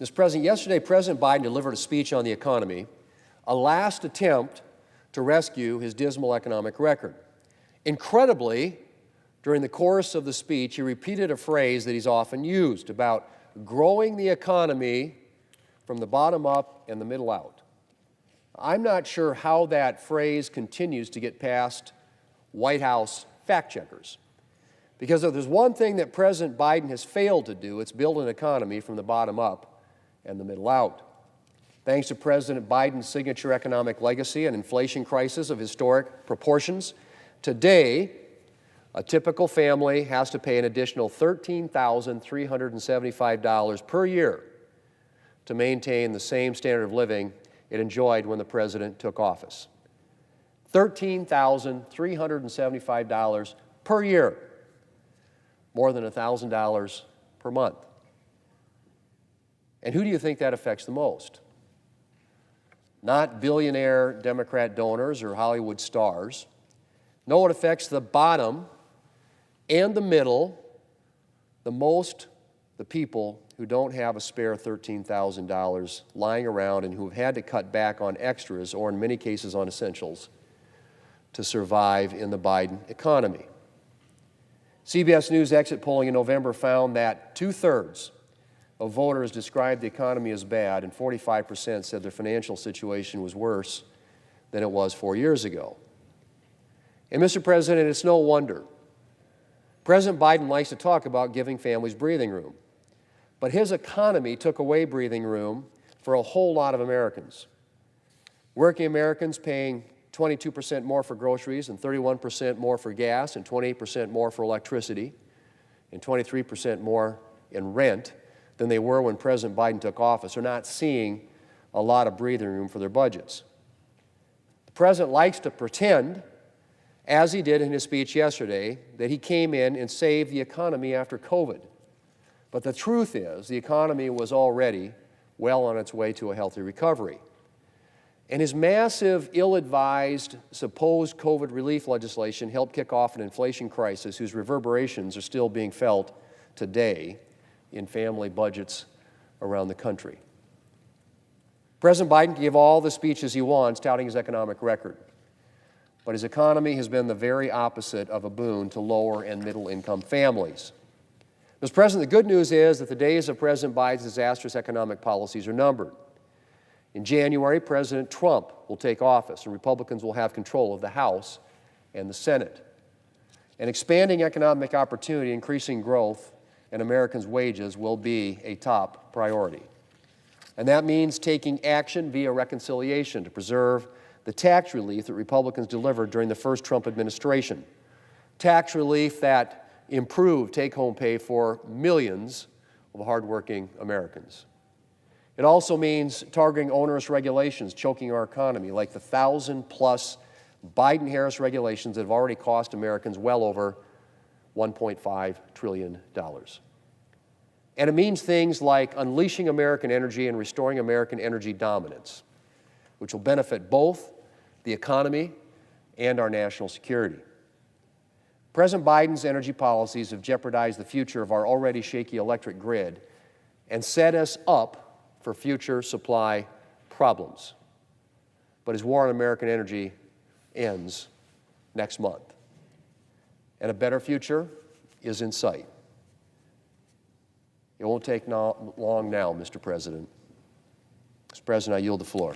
Mr. President, yesterday President Biden delivered a speech on the economy, a last attempt to rescue his dismal economic record. Incredibly, during the course of the speech, he repeated a phrase that he's often used about growing the economy from the bottom up and the middle out. I'm not sure how that phrase continues to get past White House fact checkers. Because if there's one thing that President Biden has failed to do, it's build an economy from the bottom up and the middle out. Thanks to President Biden's signature economic legacy and inflation crisis of historic proportions, today, a typical family has to pay an additional $13,375 per year to maintain the same standard of living it enjoyed when the president took office. $13,375 per year, more than $1,000 per month. And who do you think that affects the most? Not billionaire Democrat donors or Hollywood stars. No, it affects the bottom and the middle, the most, the people who don't have a spare $13,000 lying around and who have had to cut back on extras or in many cases on essentials to survive in the Biden economy. CBS News exit polling in November found that 2/3 of voters described the economy as bad and 45% said their financial situation was worse than it was 4 years ago. And Mr. President, it's no wonder. President Biden likes to talk about giving families breathing room. But his economy took away breathing room for a whole lot of Americans. Working Americans paying 22% more for groceries and 31% more for gas and 28% more for electricity and 23% more in rent than they were when President Biden took office are not seeing a lot of breathing room for their budgets. The President likes to pretend, as he did in his speech yesterday, that he came in and saved the economy after COVID. But the truth is, the economy was already well on its way to a healthy recovery. And his massive, ill-advised, supposed COVID relief legislation helped kick off an inflation crisis whose reverberations are still being felt today in family budgets around the country. President Biden can give all the speeches he wants touting his economic record, but his economy has been the very opposite of a boon to lower and middle-income families. Mr. President, the good news is that the days of President Biden's disastrous economic policies are numbered. In January, President Trump will take office, and Republicans will have control of the House and the Senate. And expanding economic opportunity, increasing growth, and Americans' wages will be a top priority. And that means taking action via reconciliation to preserve the tax relief that Republicans delivered during the first Trump administration. Tax relief that improved take-home pay for millions of hardworking Americans. It also means targeting onerous regulations choking our economy, like the 1,000-plus Biden-Harris regulations that have already cost Americans well over $1.5 trillion. And it means things like unleashing American energy and restoring American energy dominance, which will benefit both the economy and our national security. President Biden's energy policies have jeopardized the future of our already shaky electric grid and set us up for future supply problems. But his war on American energy ends next month, and a better future is in sight. It won't take long now, Mr. President. Mr. President, I yield the floor.